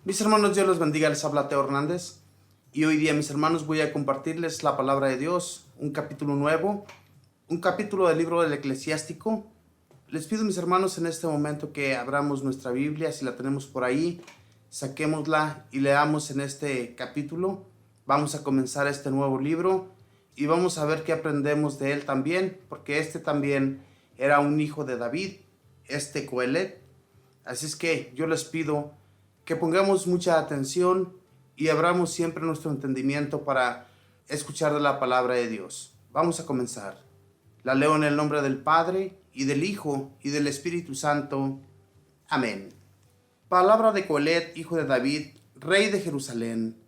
Mis hermanos, Dios los bendiga, les habla Teo Hernández y hoy día, mis hermanos, voy a compartirles la palabra de Dios, un capítulo nuevo, un capítulo del libro del Eclesiástico. Les pido, mis hermanos, en este momento que abramos nuestra Biblia, si la tenemos por ahí, saquémosla y leamos en este capítulo. Vamos a comenzar este nuevo libro y vamos a ver qué aprendemos de él también, porque este también era un hijo de David, Coelet. Así es que yo les pido que pongamos mucha atención y abramos siempre nuestro entendimiento para escuchar de la palabra de Dios. Vamos a comenzar. La leo en el nombre del Padre, y del Hijo, y del Espíritu Santo. Amén. Palabra de Coelet, hijo de David, rey de Jerusalén.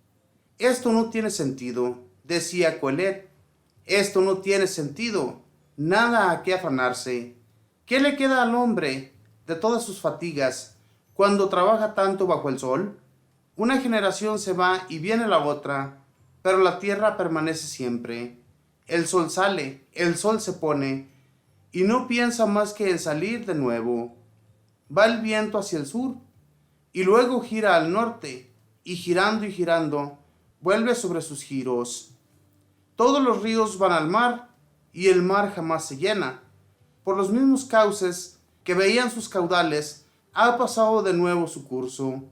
Esto no tiene sentido, decía Coelet. Esto no tiene sentido, nada a qué afanarse. ¿Qué le queda al hombre de todas sus fatigas cuando trabaja tanto bajo el sol? Una generación se va y viene la otra, pero la tierra permanece siempre. El sol sale, el sol se pone, y no piensa más que en salir de nuevo. Va el viento hacia el sur, y luego gira al norte, y girando, vuelve sobre sus giros. Todos los ríos van al mar, y el mar jamás se llena. Por los mismos cauces que veían sus caudales, ha pasado de nuevo su curso.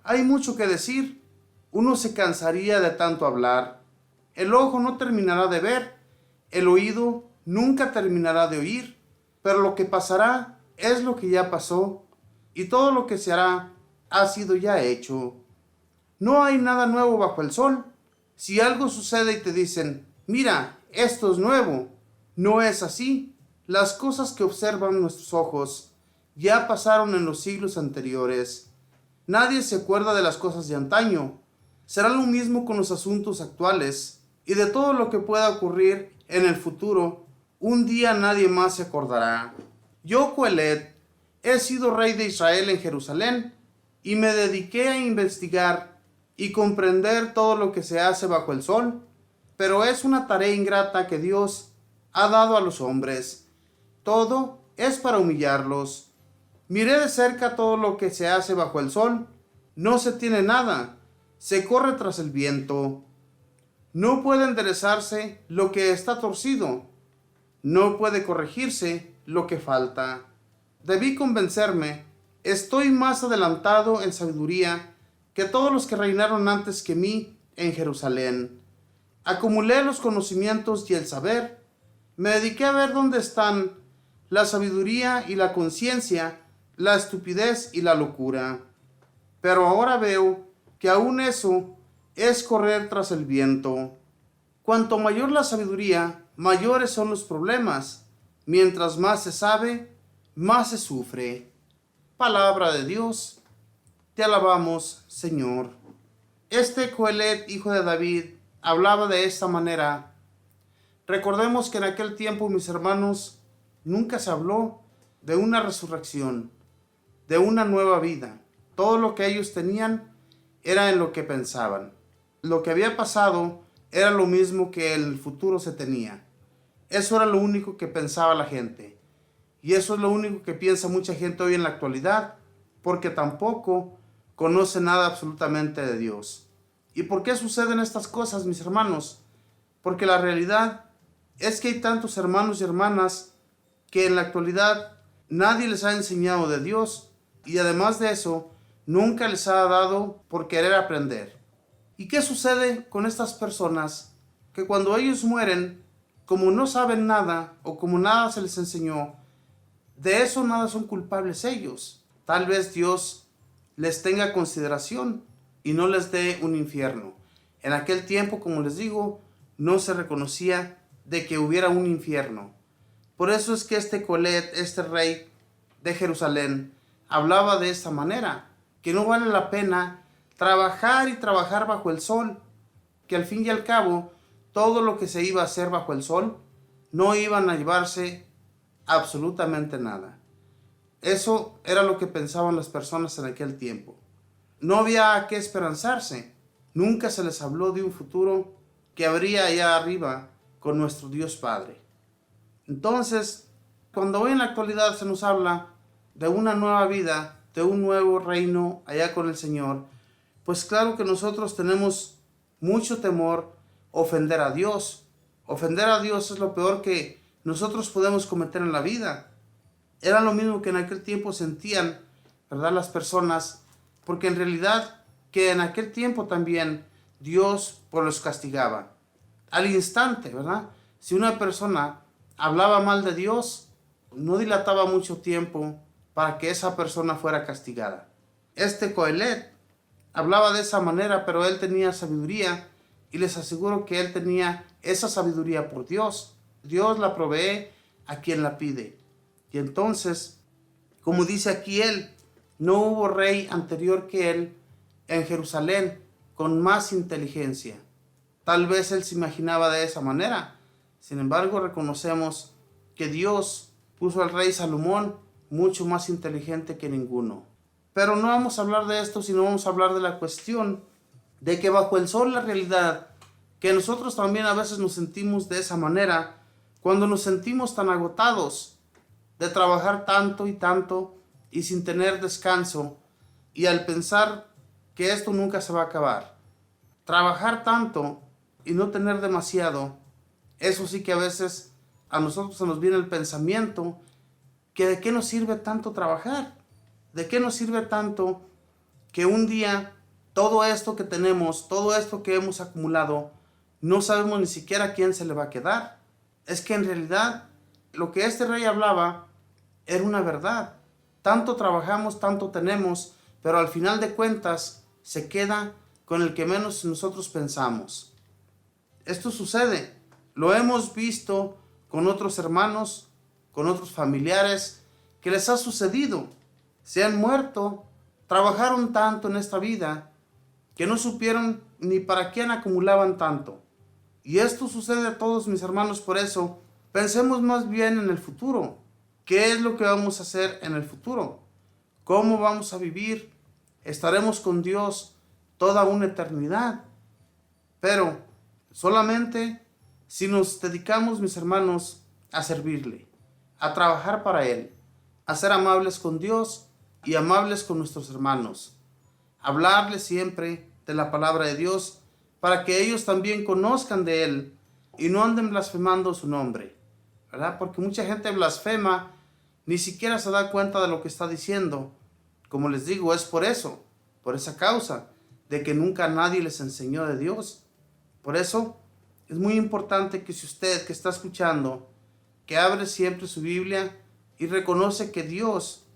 Hay mucho que decir, uno se cansaría de tanto hablar. El ojo no terminará de ver, el oído nunca terminará de oír, pero lo que pasará es lo que ya pasó, y todo lo que se hará ha sido ya hecho. No hay nada nuevo bajo el sol. Si algo sucede y te dicen, mira, esto es nuevo, no es así. Las cosas que observan nuestros ojos ya pasaron en los siglos anteriores. Nadie se acuerda de las cosas de antaño. Será lo mismo con los asuntos actuales, y de todo lo que pueda ocurrir en el futuro, un día nadie más se acordará. Yo, Coelet, he sido rey de Israel en Jerusalén, y me dediqué a investigar y comprender todo lo que se hace bajo el sol, pero es una tarea ingrata que Dios ha dado a los hombres. Todo es para humillarlos. Miré de cerca todo lo que se hace bajo el sol. No se tiene nada, se corre tras el viento. No puede enderezarse lo que está torcido, no puede corregirse lo que falta. Debí convencerme, estoy más adelantado en sabiduría que todos los que reinaron antes que mí en Jerusalén. Acumulé los conocimientos y el saber, me dediqué a ver dónde están la sabiduría y la conciencia, la estupidez y la locura. Pero ahora veo que aún eso es correr tras el viento. Cuanto mayor la sabiduría, mayores son los problemas. Mientras más se sabe, más se sufre. Palabra de Dios, te alabamos, Señor. Coelet, hijo de David, hablaba de esta manera. Recordemos que en aquel tiempo, mis hermanos, nunca se habló de una resurrección, de una nueva vida. Todo lo que ellos tenían era en lo que pensaban. Lo que había pasado era lo mismo que el futuro se tenía. Eso era lo único que pensaba la gente. Y eso es lo único que piensa mucha gente hoy en la actualidad, porque tampoco conoce nada absolutamente de Dios. ¿Y por qué suceden estas cosas, mis hermanos? Porque la realidad es que hay tantos hermanos y hermanas que en la actualidad nadie les ha enseñado de Dios, y además de eso, nunca les ha dado por querer aprender. ¿Y qué sucede con estas personas? Que cuando ellos mueren, como no saben nada o como nada se les enseñó, de eso nada son culpables ellos. Tal vez Dios les tenga consideración y no les dé un infierno. En aquel tiempo, como les digo, no se reconocía de que hubiera un infierno. Por eso es que Coelet, rey de Jerusalén, hablaba de esta manera, que no vale la pena trabajar y trabajar bajo el sol, que al fin y al cabo todo lo que se iba a hacer bajo el sol no iban a llevarse absolutamente nada. Eso era lo que pensaban las personas en aquel tiempo. No había a qué esperanzarse. Nunca se les habló de un futuro que habría allá arriba con nuestro Dios Padre. Entonces, cuando hoy en la actualidad se nos habla de una nueva vida, de un nuevo reino allá con el Señor, pues claro que nosotros tenemos mucho temor ofender a Dios. Ofender a Dios es lo peor que nosotros podemos cometer en la vida. Era lo mismo que en aquel tiempo sentían, ¿verdad?, las personas, porque en realidad que en aquel tiempo también Dios pues los castigaba. Al instante, ¿verdad? Si una persona hablaba mal de Dios, no dilataba mucho tiempo para que esa persona fuera castigada. Este Coelet hablaba de esa manera, pero él tenía sabiduría y les aseguro que él tenía esa sabiduría por Dios. Dios la provee a quien la pide. Y entonces, como dice aquí él, no hubo rey anterior que él en Jerusalén con más inteligencia. Tal vez él se imaginaba de esa manera. Sin embargo, reconocemos que Dios puso al rey Salomón mucho más inteligente que ninguno. Pero no vamos a hablar de esto, sino vamos a hablar de la cuestión de que bajo el sol, la realidad, que nosotros también a veces nos sentimos de esa manera, cuando nos sentimos tan agotados de trabajar tanto y sin tener descanso, y al pensar que esto nunca se va a acabar. Trabajar tanto y no tener demasiado, eso sí que a veces a nosotros se nos viene el pensamiento que de qué nos sirve tanto trabajar, de qué nos sirve tanto que un día todo esto que tenemos, todo esto que hemos acumulado, no sabemos ni siquiera a quién se le va a quedar. Es que en realidad lo que este rey hablaba era una verdad. Tanto trabajamos, tanto tenemos, pero al final de cuentas se queda con el que menos nosotros pensamos. Esto sucede, lo hemos visto con otros hermanos, con otros familiares, que les ha sucedido. Se han muerto, trabajaron tanto en esta vida, que no supieron ni para quién acumulaban tanto. Y esto sucede a todos mis hermanos, por eso pensemos más bien en el futuro. ¿Qué es lo que vamos a hacer en el futuro? ¿Cómo vamos a vivir? Estaremos con Dios toda una eternidad. Pero solamente si nos dedicamos, mis hermanos, a servirle, a trabajar para Él, a ser amables con Dios y amables con nuestros hermanos, hablarles siempre de la palabra de Dios para que ellos también conozcan de Él y no anden blasfemando su nombre, ¿verdad? Porque mucha gente blasfema, ni siquiera se da cuenta de lo que está diciendo. Como les digo, es por eso, por esa causa, de que nunca nadie les enseñó de Dios. Por eso es muy importante que si usted que está escuchando, que abre siempre su Biblia y reconoce que Dios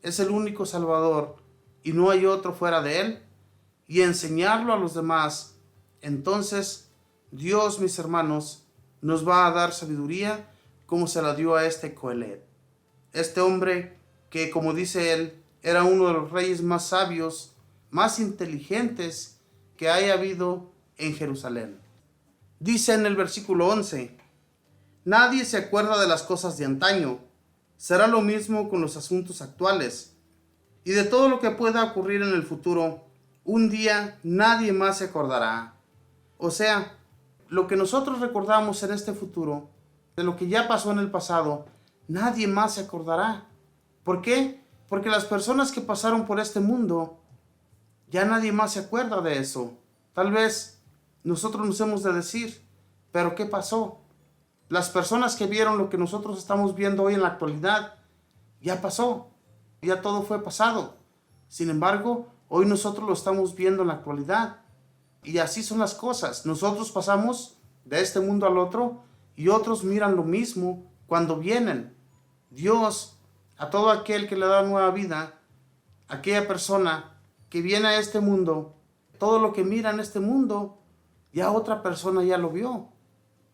es el único Salvador y no hay otro fuera de Él, y enseñarlo a los demás, entonces Dios, mis hermanos, nos va a dar sabiduría como se la dio a este Coelet. Este hombre que, como dice él, era uno de los reyes más sabios, más inteligentes que haya habido en Jerusalén. Dice en el versículo 11, nadie se acuerda de las cosas de antaño, será lo mismo con los asuntos actuales, y de todo lo que pueda ocurrir en el futuro, un día nadie más se acordará. O sea, lo que nosotros recordamos en este futuro, de lo que ya pasó en el pasado, nadie más se acordará. ¿Por qué? Porque las personas que pasaron por este mundo, ya nadie más se acuerda de eso. Tal vez nosotros nos hemos de decir, ¿pero qué pasó? Las personas que vieron lo que nosotros estamos viendo hoy en la actualidad, ya pasó, ya todo fue pasado. Sin embargo, hoy nosotros lo estamos viendo en la actualidad. Y así son las cosas. Nosotros pasamos de este mundo al otro y otros miran lo mismo cuando vienen. Dios, a todo aquel que le da nueva vida, aquella persona que viene a este mundo, todo lo que mira en este mundo, ya otra persona ya lo vio.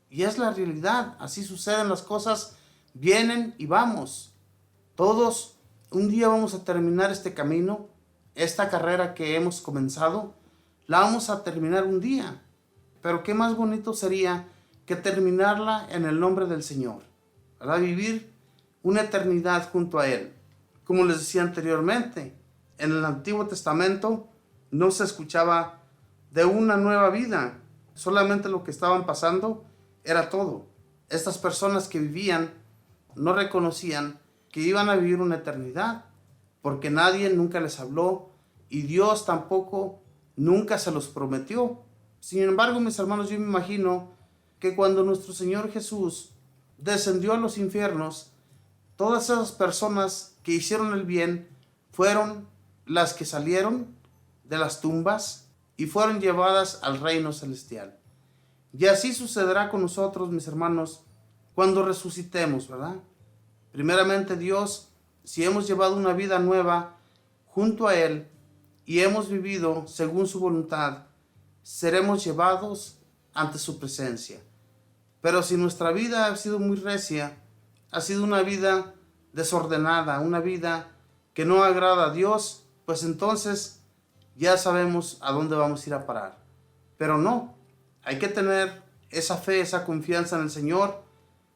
Y es la realidad, así suceden las cosas, vienen y vamos. Todos un día vamos a terminar este camino, esta carrera que hemos comenzado, la vamos a terminar un día. Pero qué más bonito sería que terminarla en el nombre del Señor, para vivir una eternidad junto a Él. Como les decía anteriormente, en el Antiguo Testamento no se escuchaba de una nueva vida, solamente lo que estaban pasando era todo. Estas personas que vivían no reconocían que iban a vivir una eternidad. porque nadie nunca les habló y Dios tampoco nunca se los prometió. Sin embargo, mis hermanos, yo me imagino que cuando nuestro Señor Jesús descendió a los infiernos, todas esas personas que hicieron el bien fueron las que salieron de las tumbas y fueron llevadas al reino celestial. Y así sucederá con nosotros, mis hermanos, cuando resucitemos, ¿verdad? Primeramente Dios, si hemos llevado una vida nueva junto a Él y hemos vivido según su voluntad, seremos llevados ante su presencia. Pero si nuestra vida ha sido muy recia, ha sido una vida desordenada, una vida que no agrada a Dios, pues entonces ya sabemos a dónde vamos a ir a parar. Pero no, hay que tener esa fe, esa confianza en el Señor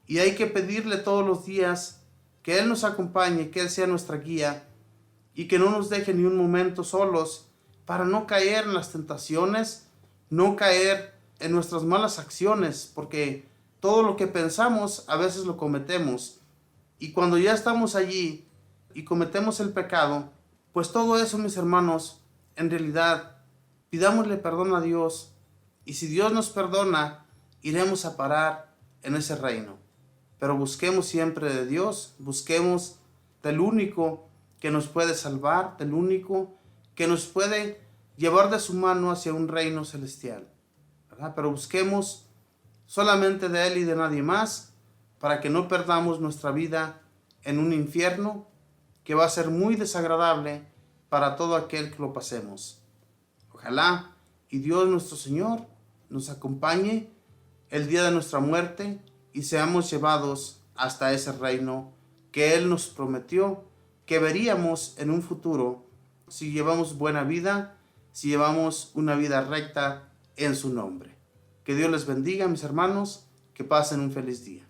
y hay que pedirle todos los días que Él nos acompañe, que Él sea nuestra guía y que no nos deje ni un momento solos para no caer en las tentaciones, no caer en nuestras malas acciones, porque todo lo que pensamos a veces lo cometemos. Y cuando ya estamos allí y cometemos el pecado, pues todo eso, mis hermanos, en realidad, pidámosle perdón a Dios. Y si Dios nos perdona, iremos a parar en ese reino. Pero busquemos siempre de Dios, busquemos del único que nos puede salvar, del único que nos puede llevar de su mano hacia un reino celestial, ¿verdad? Pero busquemos solamente de Él y de nadie más, para que no perdamos nuestra vida en un infierno que va a ser muy desagradable para todo aquel que lo pasemos. Ojalá y Dios nuestro Señor nos acompañe el día de nuestra muerte y seamos llevados hasta ese reino que Él nos prometió que veríamos en un futuro si llevamos buena vida, si llevamos una vida recta en su nombre. Que Dios les bendiga, mis hermanos, que pasen un feliz día.